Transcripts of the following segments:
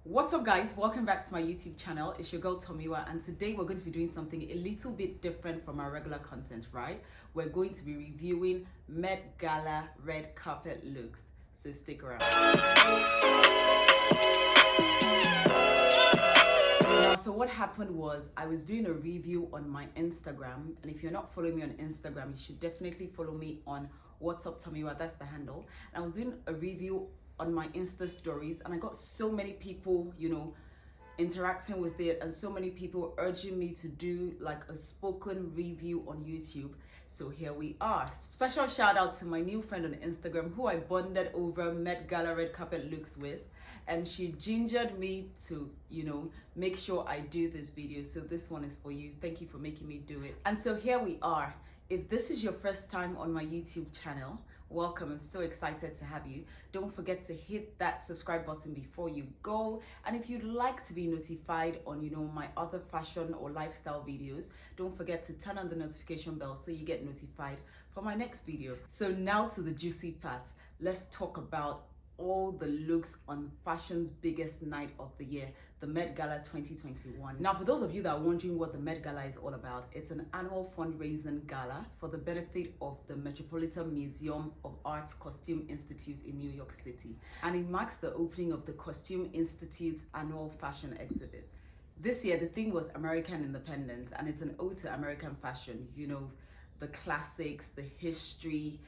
What's up guys, welcome back to my YouTube channel. It's your girl Tomiwa, and today we're going to be doing something a little bit different from our regular content, right? We're going to be reviewing Met Gala red carpet looks, so stick around. So what happened was I was doing a review on my Instagram, and if you're not following me on Instagram, you should definitely follow me on WhatsUpTomiwa, that's the handle. And I was doing a review on my Insta stories, and I got so many people, interacting with it, and so many people urging me to do like a spoken review on YouTube. So here we are. Special shout out to my new friend on Instagram who I bonded over Met Gala red carpet looks with, and she gingered me to make sure I do this video. So this one is for you. Thank you for making me do it. And so here we are. If this is your first time on my YouTube channel, welcome. I'm so excited to have you. Don't forget to hit that subscribe button before you go. And if you'd like to be notified on my other fashion or lifestyle videos, don't forget to turn on the notification bell so you get notified for my next video. So now to the juicy part. Let's talk about all the looks on fashion's biggest night of the year, the Met Gala 2021. Now, for those of you that are wondering what the Met Gala is all about, it's an annual fundraising gala for the benefit of the Metropolitan Museum of Art's Costume Institute in New York City. And it marks the opening of the Costume Institute's annual fashion exhibit. This year, the theme was American Independence, and it's an ode to American fashion, the classics, the history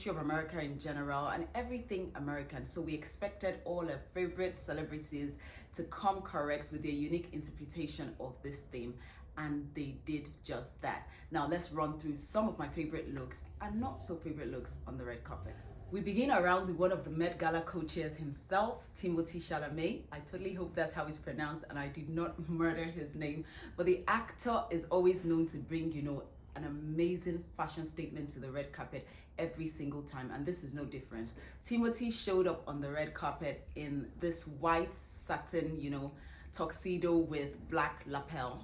of America in general, and everything American. So we expected all our favorite celebrities to come correct with their unique interpretation of this theme, and they did just that. Now let's run through some of my favorite looks and not so favorite looks on the red carpet. We begin our rounds with one of the Met Gala co-chairs himself, Timothée Charlemay. I totally hope that's how it's pronounced and I did not murder his name, but the actor is always known to bring, an amazing fashion statement to the red carpet every single time, and this is no different. Timothée showed up on the red carpet in this white satin, tuxedo with black lapel,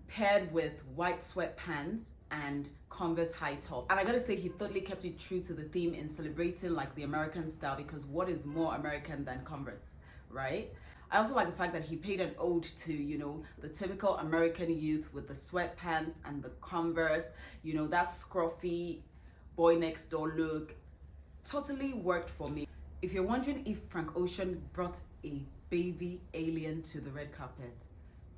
paired with white sweatpants and Converse high top. And I gotta say, he totally kept it true to the theme in celebrating like the American style, because what is more American than Converse, right? I also like the fact that he paid an ode to, the typical American youth with the sweatpants and the Converse, that scruffy boy next door look. Totally worked for me. If you're wondering if Frank Ocean brought a baby alien to the red carpet,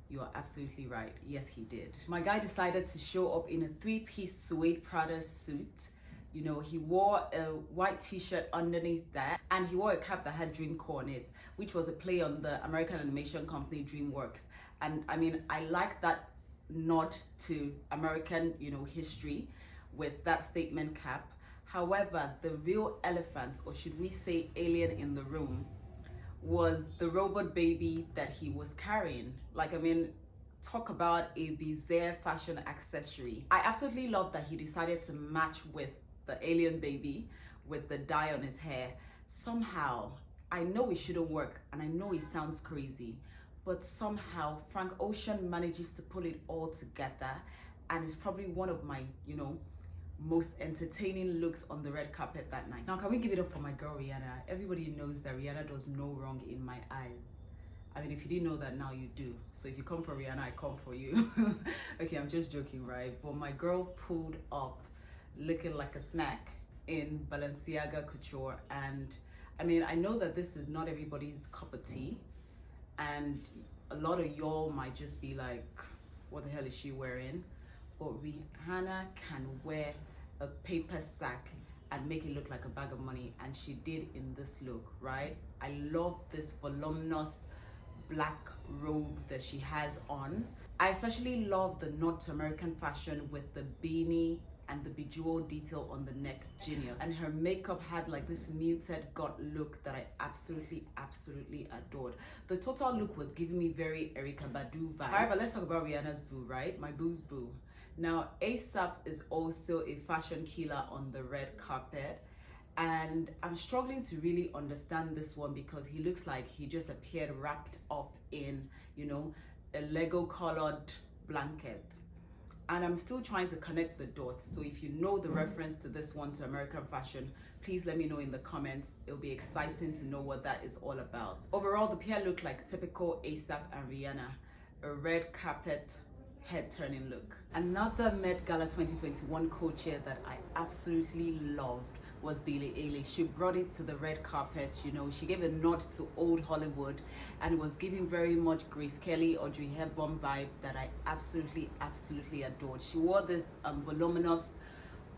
you are absolutely right. Yes, he did. My guy decided to show up in a three-piece suede Prada suit. He wore a white t-shirt underneath that, and he wore a cap that had Dreamcore on it, which was a play on the American animation company DreamWorks. And I mean, I like that nod to American, history with that statement cap. However, the real elephant, or should we say alien in the room, was the robot baby that he was carrying. Talk about a bizarre fashion accessory. I absolutely love that he decided to match with the alien baby with the dye on his hair. Somehow, I know it shouldn't work, and I know it sounds crazy, but somehow Frank Ocean manages to pull it all together, and it's probably one of my, most entertaining looks on the red carpet that night. Now, can we give it up for my girl Rihanna? Everybody knows that Rihanna does no wrong in my eyes. I mean, if you didn't know that, now you do. So if you come for Rihanna, I come for you. Okay, I'm just joking, right? But my girl pulled up looking like a snack in Balenciaga couture, and I mean, I know that this is not everybody's cup of tea, and a lot of y'all might just be like, what the hell is she wearing? But Rihanna can wear a paper sack and make it look like a bag of money, and she did in this look, right? I love this voluminous black robe that she has on. I especially love the nod to American fashion with the beanie and the bejeweled detail on the neck. Genius. And her makeup had like this muted gut look that I absolutely adored. The total look was giving me very Erykah Badu vibes. However, let's talk about Rihanna's boo, right? My boo's boo. Now, ASAP is also a fashion killer on the red carpet, and I'm struggling to really understand this one because he looks like he just appeared wrapped up in, a Lego colored blanket. And I'm still trying to connect the dots. So if you know the reference to this one to American fashion, please let me know in the comments. It'll be exciting to know what that is all about. Overall, the pair looked like typical ASAP and Rihanna, a red carpet head-turning look. Another Met Gala 2021 co-chair that I absolutely loved was Ailey. She brought it to the red carpet. You know, she gave a nod to old Hollywood, and it was giving very much Grace Kelly, Audrey Hepburn vibe that I absolutely adored. She wore this voluminous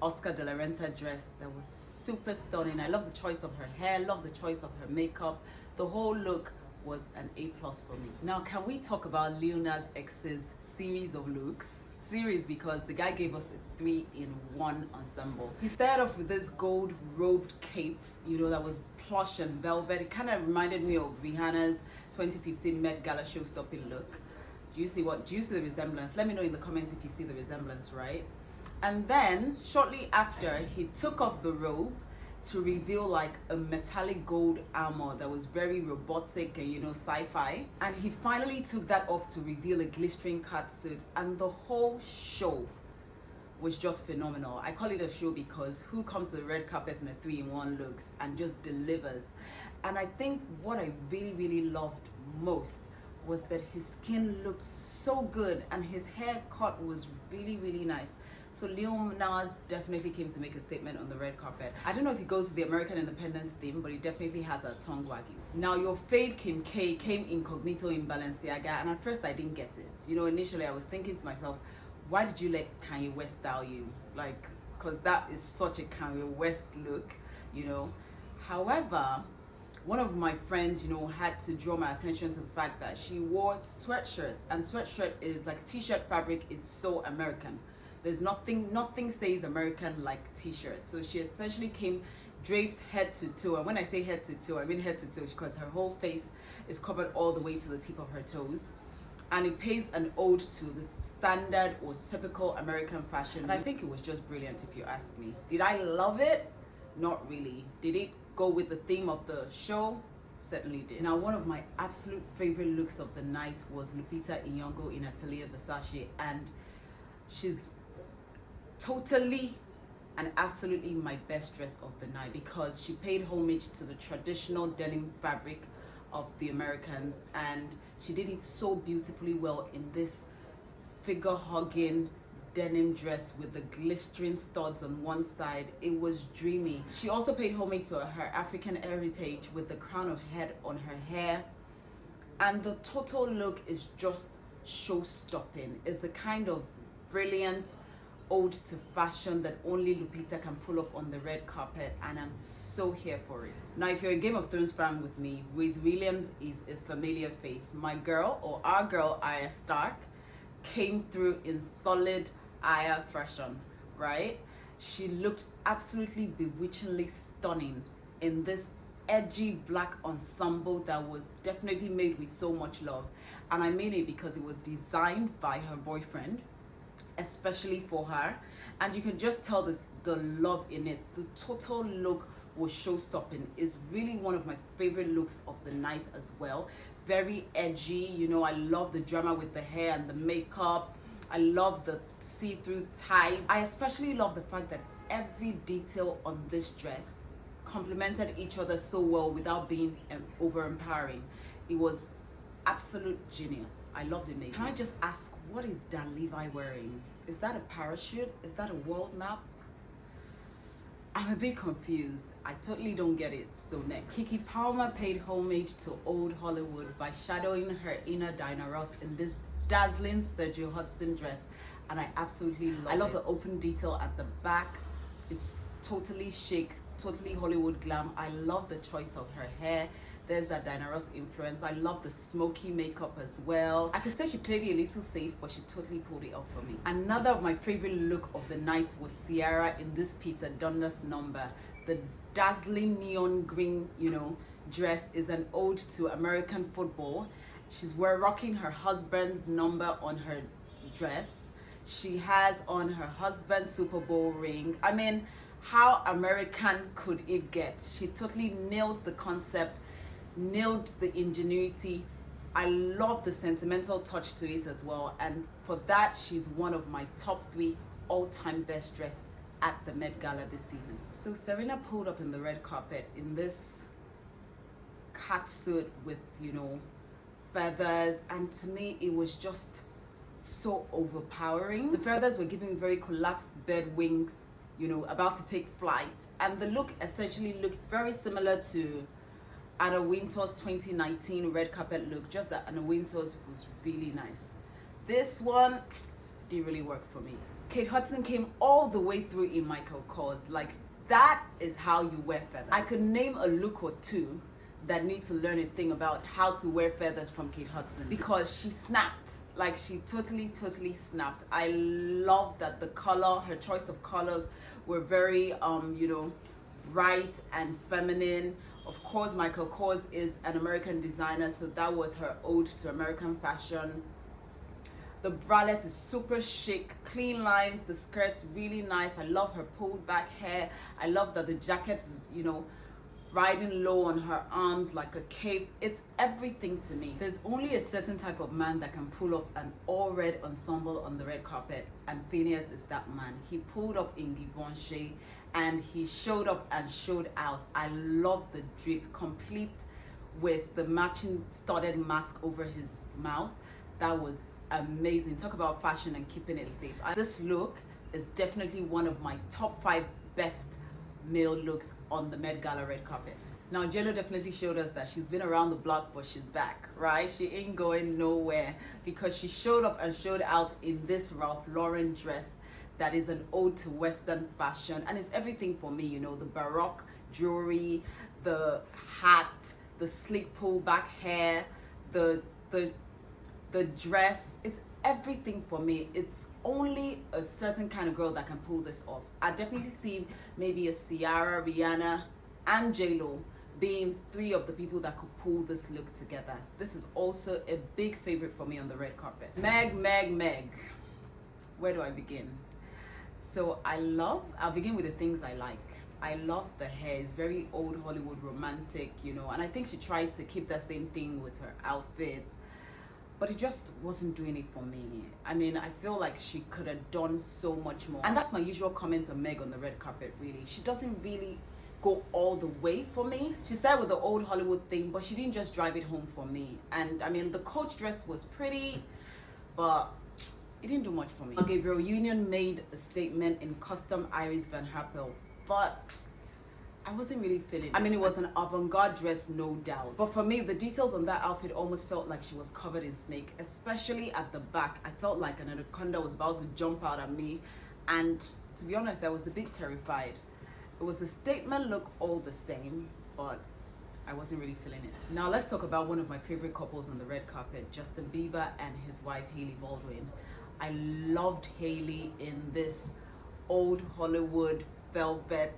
Oscar de la Renta dress that was super stunning. I love the choice of her hair, love the choice of her makeup. The whole look was an A+ for me. Now, can we talk about Lil Nas X's series of looks? Series because the guy gave us a 3-in-1 ensemble. He started off with this gold robed cape, you know, that was plush and velvet. It kind of reminded me of Rihanna's 2015 Met Gala show-stopping look. Do you see the resemblance? Let me know in the comments if you see the resemblance, right? And then shortly after, he took off the robe to reveal like a metallic gold armor that was very robotic and, you know, sci-fi. And he finally took that off to reveal a glistering catsuit, and the whole show was just phenomenal. I call it a show because who comes to the red carpet in a 3-in-1 looks and just delivers? And I think what I really loved most was that his skin looked so good and his haircut was really nice. So Lil Nas definitely came to make a statement on the red carpet. I don't know if he goes to the American independence theme, but he definitely has a tongue wagging. Now, your fave Kim K came incognito in Balenciaga, and at first I didn't get it. You know, initially I was thinking to myself, why did you let Kanye West style you? Like, because that is such a Kanye West look, you know. However, one of my friends, you know, had to draw my attention to the fact that she wore sweatshirts, and sweatshirt is like t-shirt fabric is so American. There's nothing says American like t-shirt. So she essentially came draped head to toe. And when I say head to toe, I mean head to toe because her whole face is covered all the way to the tip of her toes. And it pays an ode to the standard or typical American fashion. And I think it was just brilliant, if you ask me. Did I love it? Not really. Did it go with the theme of the show? Certainly did. Now, one of my absolute favorite looks of the night was Lupita Nyong'o in Atelier Versace, and she's totally and absolutely my best dress of the night because she paid homage to the traditional denim fabric of the Americans, and she did it so beautifully well in this figure-hugging denim dress with the glistering studs on one side. It was dreamy. She also paid homage to her African heritage with the crown of head on her hair, and the total look is just show-stopping. It's the kind of brilliant ode to fashion that only Lupita can pull off on the red carpet, and I'm so here for it. Now, if you're a Game of Thrones fan with me, Rhys Williams is a familiar face. My girl, or our girl, Arya Stark, came through in solid Arya fashion, right? She looked absolutely bewitchingly stunning in this edgy black ensemble that was definitely made with so much love. And I mean it because it was designed by her boyfriend, especially for her, and you can just tell the love in it. The total look was show-stopping. Is really one of my favorite looks of the night as well. Very edgy, you know. I love the drama with the hair and the makeup. I love the see-through tie. I especially love the fact that every detail on this dress complemented each other so well without being over-empowering. It was absolute genius. I loved it. Amazing. Can I just ask, what is Dan Levi wearing? Is that a parachute? Is that a world map? I'm a bit confused. I totally don't get it. So next, Kiki Palmer paid homage to old Hollywood by shadowing her inner Diana Ross in this dazzling Sergio Hudson dress, and I absolutely love it. I love the open detail at the back. It's totally chic, totally Hollywood glam. I love the choice of her hair. There's that Diana Ross influence. I love the smoky makeup as well. I can say she played it a little safe, but she totally pulled it off for me. Another of my favorite look of the night was Ciara in this Peter Dundas number. The dazzling neon green, you know, dress is an ode to American football. She's rocking her husband's number on her dress. She has on her husband's Super Bowl ring. I mean, how American could it get? She totally nailed the concept, nailed the ingenuity, I love the sentimental touch to it as well, and for that she's one of my top 3 all-time best dressed at the Met Gala this season. So Serena pulled up in the red carpet in this catsuit with, you know, feathers, and to me it was just so overpowering. The feathers were giving very collapsed bird wings, you know, about to take flight, and the look essentially looked very similar to Anna Wintour's 2019 red carpet look, just that Anna Wintour's was really nice. This one didn't really work for me. Kate Hudson came all the way through in Michael Kors. Like, that is how you wear feathers. I could name a look or two that need to learn a thing about how to wear feathers from Kate Hudson, because she snapped. Like, she totally snapped. I love that the color, her choice of colors were very you know, bright and feminine. Of course, Michael Kors is an American designer, so that was her ode to American fashion. The bralette is super chic, clean lines, the skirt's really nice. I love her pulled back hair. I love that the jacket is, you know, riding low on her arms like a cape. It's everything to me. There's only a certain type of man that can pull off an all-red ensemble on the red carpet, and Phineas is that man. He pulled up in Givenchy and he showed up and showed out. I love the drip, complete with the matching studded mask over his mouth. That was amazing. Talk about fashion and keeping it safe. This look is definitely one of my top 5 best male looks on the Met Gala red carpet. Now, JLo definitely showed us that she's been around the block, but she's back, right? She ain't going nowhere, because she showed up and showed out in this Ralph Lauren dress that is an ode to Western fashion, and it's everything for me, you know, the Baroque jewelry, the hat, the sleek pullback hair, the dress. It's everything for me. It's only a certain kind of girl that can pull this off. I definitely see maybe a Ciara, Rihanna, and JLo being 3 of the people that could pull this look together. This is also a big favorite for me on the red carpet. Meg. Where do I begin? So I'll begin with the things I like. I love the hair. It's very old Hollywood romantic, you know, and I think she tried to keep that same thing with her outfit, but it just wasn't doing it for me. I mean, I feel like she could have done so much more. And that's my usual comment on Meg on the red carpet, really. She doesn't really go all the way for me. She started with the old Hollywood thing, but she didn't just drive it home for me. And I mean, the Coach dress was pretty, but it didn't do much for me. Gabrielle Union made a statement in custom Iris Van Herpel, but I wasn't really feeling it. I mean, it was an avant-garde dress, no doubt. But for me, the details on that outfit almost felt like she was covered in snake, especially at the back. I felt like an anaconda was about to jump out at me. And to be honest, I was a bit terrified. It was a statement look all the same, but I wasn't really feeling it. Now let's talk about one of my favorite couples on the red carpet, Justin Bieber and his wife, Hailey Baldwin. I loved Hailey in this old Hollywood velvet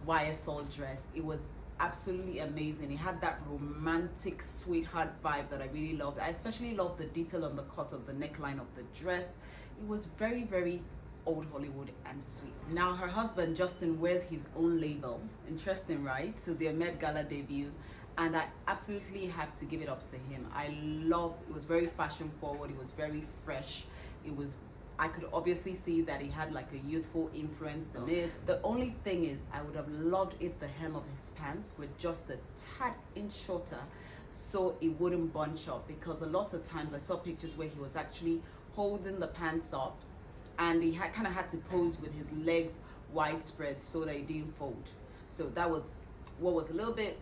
YSL dress. It was absolutely amazing. It had that romantic sweetheart vibe that I really loved. I especially loved the detail on the cut of the neckline of the dress. It was very old Hollywood and sweet. Now her husband Justin wears his own label. Interesting, right? So their Met Gala debut, and I absolutely have to give it up to him. It was very fashion forward. It was very fresh. I could obviously see that he had like a youthful influence in it. The only thing is, I would have loved if the hem of his pants were just a tad inch shorter so it wouldn't bunch up, because a lot of times I saw pictures where he was actually holding the pants up and he kind of had to pose with his legs widespread so that it didn't fold. So that was what was a little bit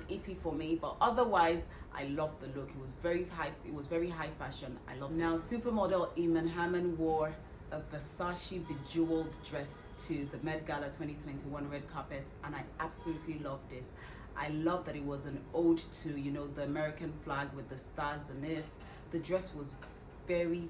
iffy for me, but otherwise I loved the look. It was very high fashion. I loved it. Now supermodel Eman Hammond wore a Versace bejeweled dress to the Met Gala 2021 red carpet, and I absolutely loved it. I love that it was an ode to, you know, the American flag with the stars in it. The dress was very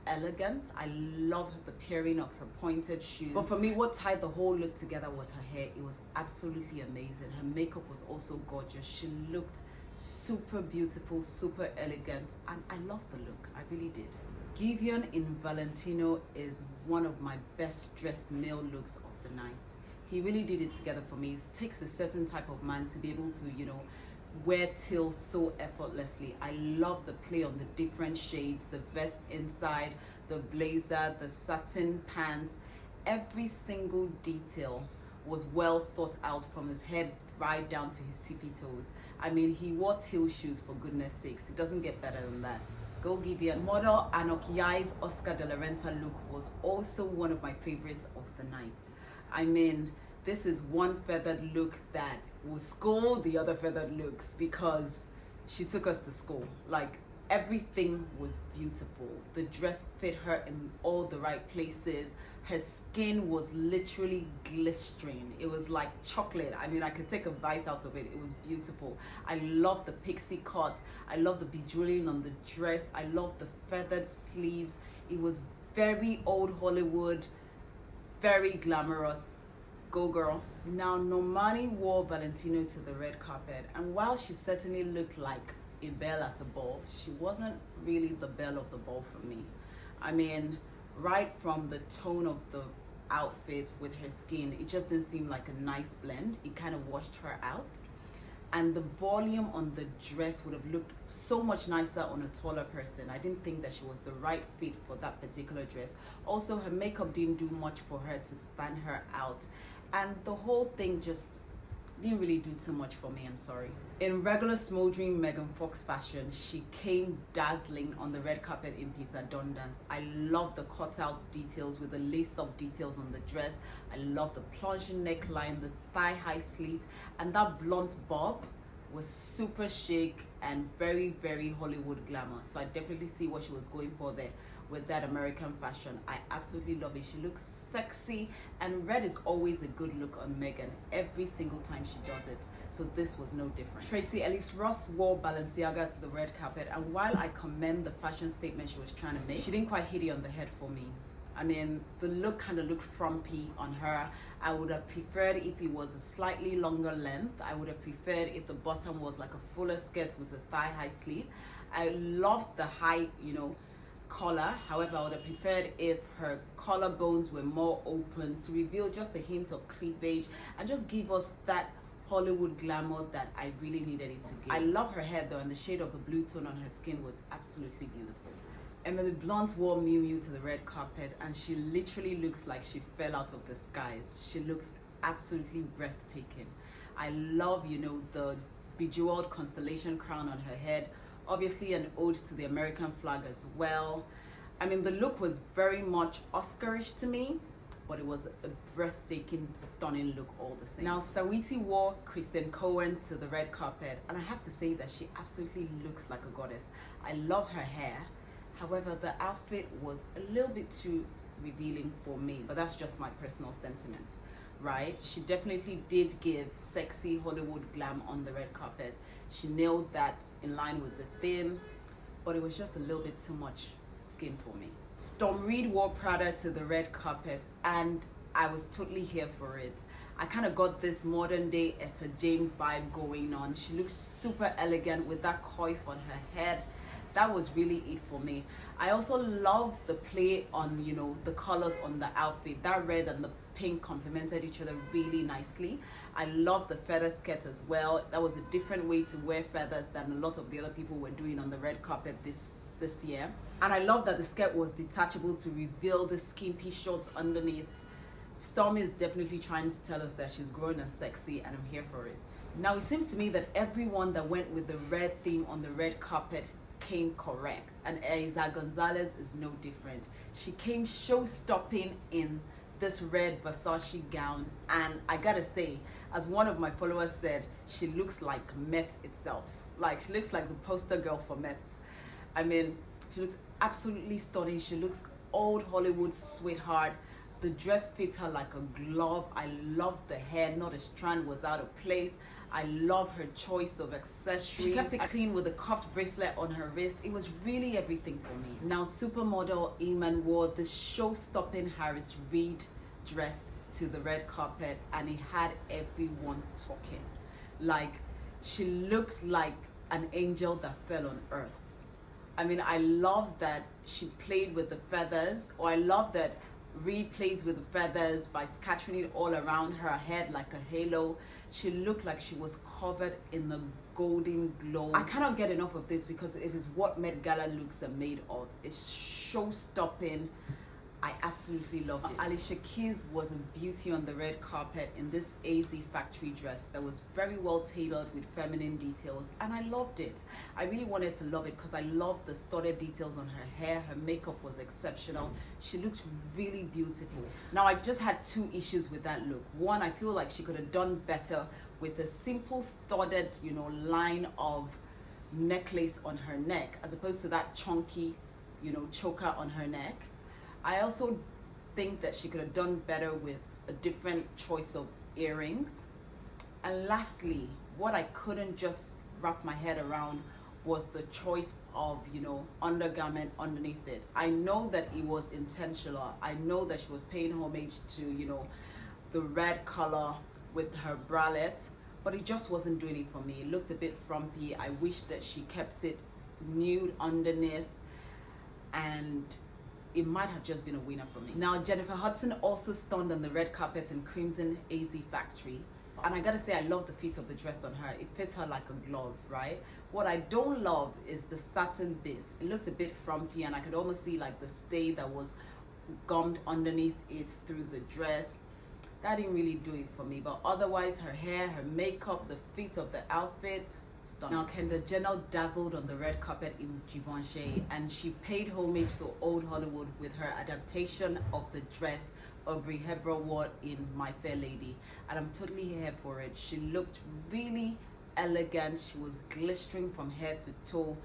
elegant. I loved the pairing of her pointed shoes. But for me, what tied the whole look together was her hair. It was absolutely amazing. Her makeup was also gorgeous. She looked super beautiful, super elegant, and I loved the look. I really did. Giveon in Valentino is one of my best dressed male looks of the night. He really did it together for me. It takes a certain type of man to be able to, you know, wear teal so effortlessly. I love the play on the different shades, the vest inside, the blazer, the satin pants. Every single detail was well thought out from his head right down to his tippy toes. I mean, he wore teal shoes, for goodness sakes. It doesn't get better than that. Go Giveon. Model Anokiai's Oscar de la Renta look was also one of my favorites of the night. I mean, this is one feathered look that will scold the other feathered looks because she took us to school. Like, everything was beautiful. The dress fit her in all the right places. Her skin was literally glistering. It was like chocolate. I mean, I could take a bite out of it. It was beautiful. I love the pixie cut. I love the bejeweling on the dress. I love the feathered sleeves. It was very old Hollywood, very glamorous. Go girl. Now, Normani wore Valentino to the red carpet, and while she certainly looked like a belle at a ball, she wasn't really the belle of the ball for me. I mean, right from the tone of the outfit with her skin, it just didn't seem like a nice blend. It kind of washed her out, and the volume on the dress would have looked so much nicer on a taller person. I didn't think that she was the right fit for that particular dress. Also, her makeup didn't do much for her to stand her out, and the whole thing just didn't really do too much for me, I'm sorry. In regular smoldering Megan Fox fashion, she came dazzling on the red carpet in Pizza Dundance. I love the cutouts details with the lace-up details on the dress. I love the plunging neckline, the thigh-high slit, and that blunt bob was super chic and very, very Hollywood glamour. So I definitely see what she was going for there with that American fashion. I absolutely love it. She looks sexy, and red is always a good look on Megan every single time she does it. So this was no different. Tracy Ellis Ross wore Balenciaga to the red carpet, and while I commend the fashion statement she was trying to make, she didn't quite hit it on the head for me. I mean, the look kind of looked frumpy on her. I would have preferred if it was a slightly longer length. I would have preferred if the bottom was like a fuller skirt with a thigh-high sleeve. I loved the high, collar. However, I would have preferred if her collarbones were more open to reveal just a hint of cleavage and just give us that Hollywood glamour that I really needed it to give. I love her hair though, and the shade of the blue tone on her skin was absolutely beautiful. Emily Blunt wore Miu Miu to the red carpet, and she literally looks like she fell out of the skies. She looks absolutely breathtaking. I love, the bejeweled constellation crown on her head. Obviously an ode to the American flag as well. I mean, the look was very much Oscarish to me, but it was a breathtaking, stunning look all the same. Now, Sawiti wore Kristen Cohen to the red carpet, and I have to say that she absolutely looks like a goddess. I love her hair. However, the outfit was a little bit too revealing for me, but that's just my personal sentiments, right? She definitely did give sexy Hollywood glam on the red carpet. She nailed that in line with the theme, but it was just a little bit too much skin for me. Storm Reid wore Prada to the red carpet, and I was totally here for it. I kind of got this modern day Etta James vibe going on. She looked super elegant with that coif on her head. That was really it for me. I also love the play on, the colors on the outfit. That red and the pink complemented each other really nicely. I love the feather skirt as well. That was a different way to wear feathers than a lot of the other people were doing on the red carpet this year. And I love that the skirt was detachable to reveal the skimpy shorts underneath. Stormy is definitely trying to tell us that she's grown and sexy, and I'm here for it. Now, it seems to me that everyone that went with the red theme on the red carpet came correct, and Aiza Gonzalez is no different. She came show-stopping in this red Versace gown, and I gotta say, as one of my followers said, she looks like MET itself. Like, she looks like the poster girl for MET. I mean, she looks absolutely stunning. She looks old Hollywood sweetheart. The dress fits her like a glove. I love the hair, not a strand was out of place. I love her choice of accessories. She kept it clean with a cuffed bracelet on her wrist. It was really everything for me. Now, supermodel Eman wore the show-stopping Harris Reid dress to the red carpet, and it had everyone talking. Like, she looked like an angel that fell on earth. I mean, I love that she played with the feathers, or I love that Reid plays with the feathers by scattering it all around her head like a halo. She looked like she was covered in the golden glow. I cannot get enough of this because it is what Met Gala looks are made of. It's show-stopping. I absolutely loved it. Alicia Keys was a beauty on the red carpet in this Aiza factory dress that was very well tailored with feminine details, and I loved it. I really wanted to love it because I loved the studded details on her hair. Her makeup was exceptional. She looked really beautiful. Now, I just had two issues with that look. One, I feel like she could have done better with a simple studded, you know, line of necklace on her neck as opposed to that chunky, you know, choker on her neck. I also think that she could have done better with a different choice of earrings. And lastly, what I couldn't just wrap my head around was the choice of, you know, undergarment underneath it. I know that it was intentional. I know that she was paying homage to, you know, the red color with her bralette, but it just wasn't doing it for me. It looked a bit frumpy. I wish that she kept it nude underneath, and it might have just been a winner for me. Now, Jennifer Hudson also stunned on the red carpet in Crimson Aiza Factory. And I gotta say, I love the fit of the dress on her. It fits her like a glove, right? What I don't love is the satin bit. It looked a bit frumpy, and I could almost see like the stay that was gummed underneath it through the dress. That didn't really do it for me. But otherwise, her hair, her makeup, the fit of the outfit, stunning. Now, Kendall Jenner dazzled on the red carpet in Givenchy, and she paid homage to old Hollywood with her adaptation of the dress Aubrey Hepburn wore in My Fair Lady, and I'm totally here for it. She looked really elegant. She was glistering from head to toe.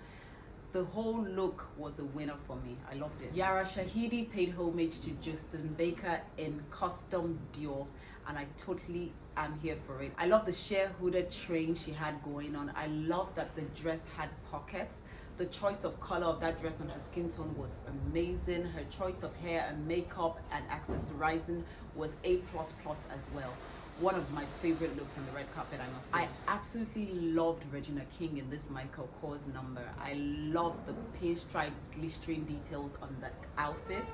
The whole look was a winner for me. I loved it. Yara Shahidi paid homage to Justin Baker in Custom Dior, and I totally am here for it. I love the sheer hooded train she had going on. I love that the dress had pockets. The choice of color of that dress on her skin tone was amazing. Her choice of hair and makeup and accessorizing was A++ as well. One of my favorite looks on the red carpet, I must say. I absolutely loved Regina King in this Michael Kors number. I love the pinstripe glistering details on the outfit.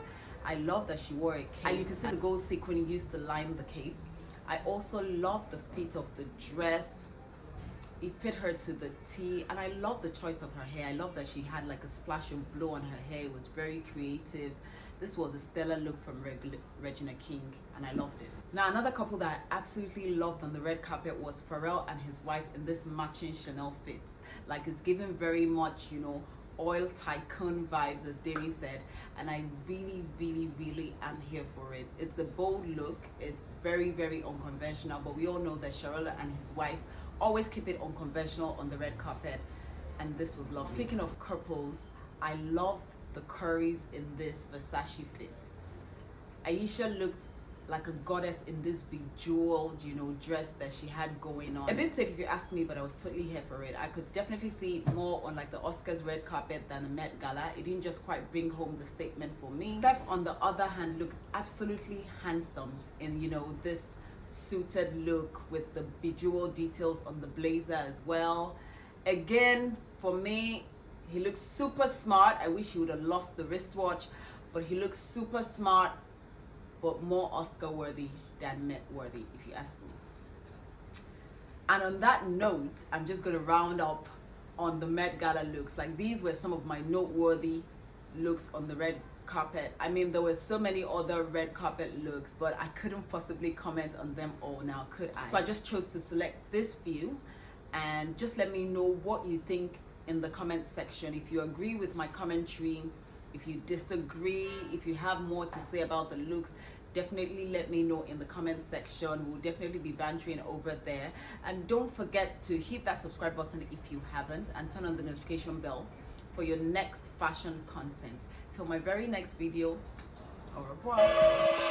I love that she wore a cape, and you can see the gold sequin used to line the cape. I also love the fit of the dress. It fit her to the T, and I love the choice of her hair. I love that she had like a splash of blue on her hair. It was very creative. This was a stellar look from Regina King, and I loved it. Now, another couple that I absolutely loved on the red carpet was Pharrell and his wife in this matching Chanel fits. Like, it's given very much, you know, oil tycoon vibes, as Demi said, and I really, really, really am here for it. It's a bold look. It's very, very unconventional, but we all know that Charlemay and his wife always keep it unconventional on the red carpet, and this was lovely. Speaking of couples, I loved the curries in this Versace fit. Aisha looked like a goddess in this bejeweled, you know, dress that she had going on. A bit safe if you ask me, but I was totally here for it. I could definitely see it more on like the Oscars red carpet than the Met Gala. It didn't just quite bring home the statement for me. Steph, on the other hand, looked absolutely handsome in, you know, this suited look with the bejeweled details on the blazer as well. Again, for me, he looks super smart. I wish he would have lost the wristwatch, but he looks super smart, but more Oscar worthy than Met worthy, if you ask me. And on that note, I'm just gonna round up on the Met Gala looks. Like, these were some of my noteworthy looks on the red carpet. I mean, there were so many other red carpet looks, but I couldn't possibly comment on them all now, could I? So I just chose to select this few, and just let me know what you think in the comment section. If you agree with my commentary, if you disagree, if you have more to say about the looks, definitely let me know in the comment section. We'll definitely be bantering over there. And don't forget to hit that subscribe button if you haven't, and turn on the notification bell for your next fashion content. Till my very next video, au revoir.